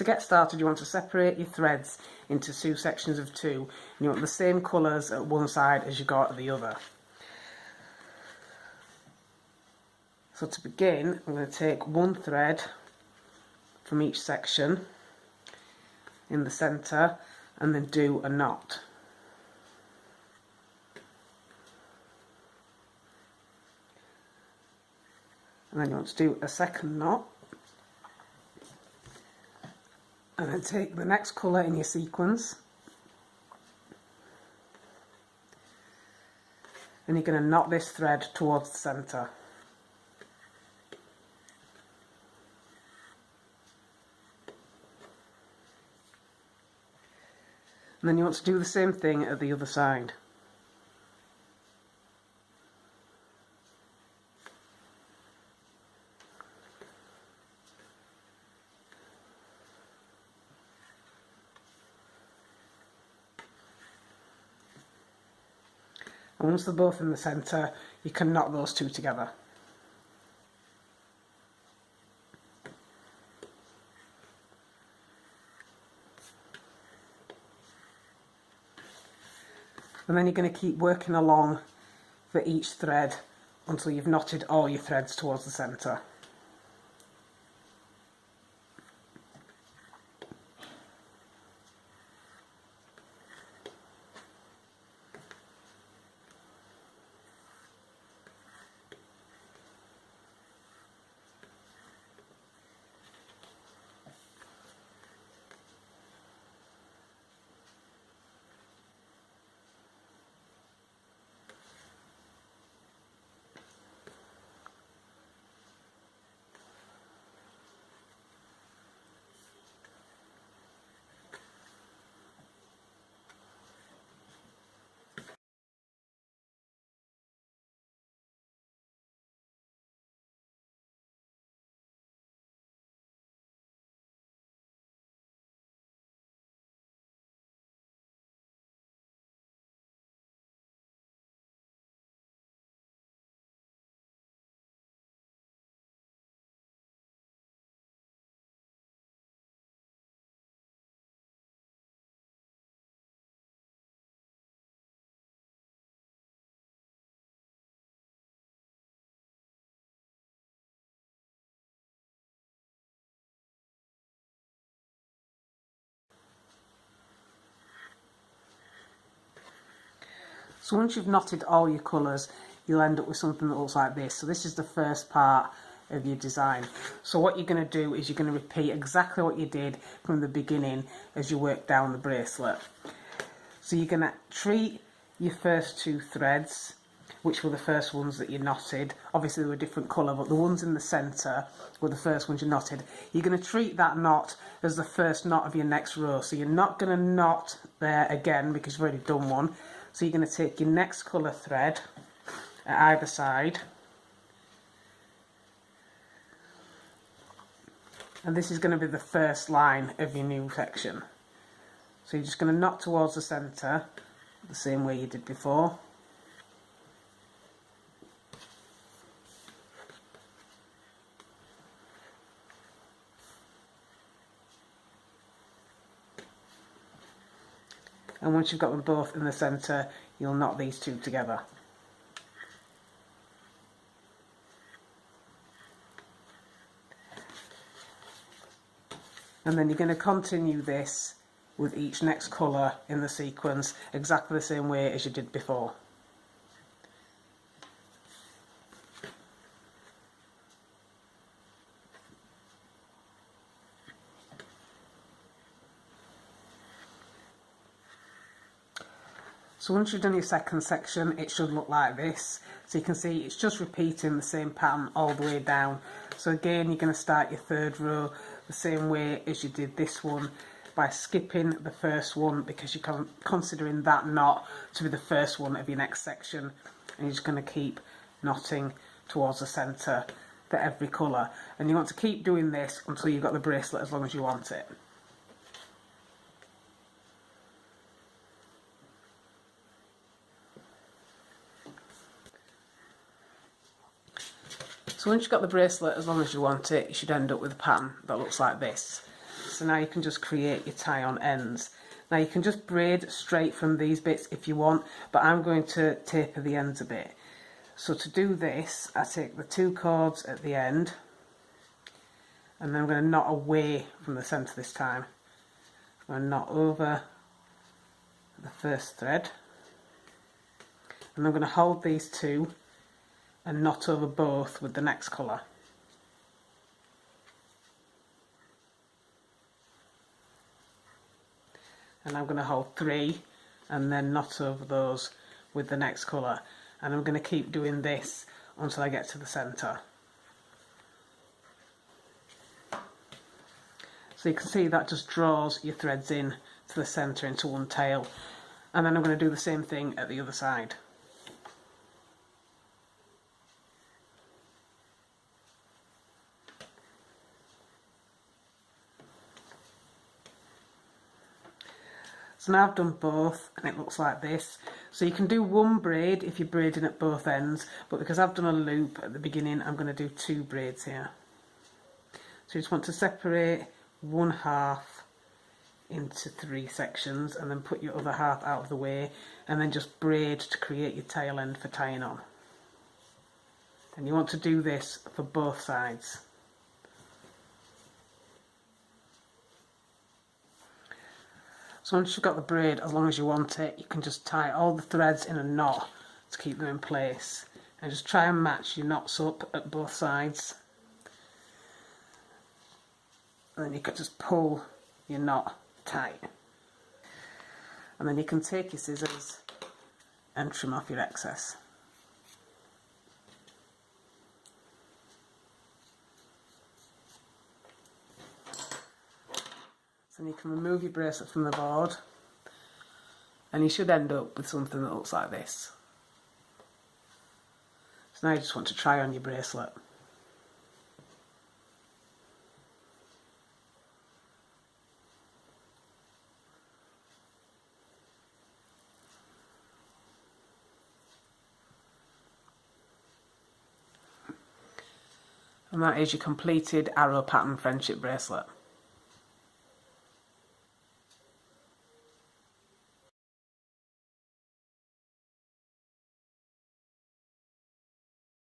To get started, you want to separate your threads into two sections of 2, and you want the same colours at one side as you got at the other. So to begin, I'm going to take one thread from each section in the centre and then do a knot. And then you want to do a second knot, and then take the next colour in your sequence and you're going to knot this thread towards the centre. And then you want to do the same thing at the other side. And once they're both in the centre, you can knot those two together. And then you're going to keep working along for each thread until you've knotted all your threads towards the centre. So once you've knotted all your colours, you'll end up with something that looks like this. So this is the first part of your design. So what you're going to do is you're going to repeat exactly what you did from the beginning as you work down the bracelet. So you're going to treat your first 2 threads, which were the first ones that you knotted. Obviously they were a different colour, but the ones in the centre were the first ones you knotted. You're going to treat that knot as the first knot of your next row. So you're not going to knot there again because you've already done one. So you're going to take your next colour thread at either side, and this is going to be the first line of your new section. So you're just going to knot towards the centre the same way you did before. And once you've got them both in the centre, you'll knot these 2 together. And then you're going to continue this with each next colour in the sequence exactly the same way as you did before. So once you've done your second section, it should look like this. So you can see it's just repeating the same pattern all the way down. So again, you're going to start your third row the same way as you did this one, by skipping the first one because you're considering that knot to be the first one of your next section, and you're just going to keep knotting towards the centre for every colour. And you want to keep doing this until you've got the bracelet as long as you want it. So once you've got the bracelet as long as you want it, you should end up with a pattern that looks like this. So now you can just create your tie-on ends. Now you can just braid straight from these bits if you want, but I'm going to taper the ends a bit. So to do this, I take the 2 cords at the end, and then I'm going to knot away from the centre this time. I'm going to knot over the first thread, and I'm going to hold these 2 and knot over both with the next colour. And I'm going to hold 3 and then knot over those with the next colour, and I'm going to keep doing this until I get to the centre. So you can see that just draws your threads in to the centre into one tail, and then I'm going to do the same thing at the other side. So now I've done both and it looks like this. So you can do one braid if you're braiding at both ends, but because I've done a loop at the beginning, I'm going to do 2 braids here. So you just want to separate one half into 3 sections and then put your other half out of the way, and then just braid to create your tail end for tying on. And you want to do this for both sides. So once you've got the braid, as long as you want it, you can just tie all the threads in a knot to keep them in place. And just try and match your knots up at both sides. And then you can just pull your knot tight. And then you can take your scissors and trim off your excess. So you can remove your bracelet from the board, and you should end up with something that looks like this. So now you just want to try on your bracelet. And that is your completed arrow pattern friendship bracelet.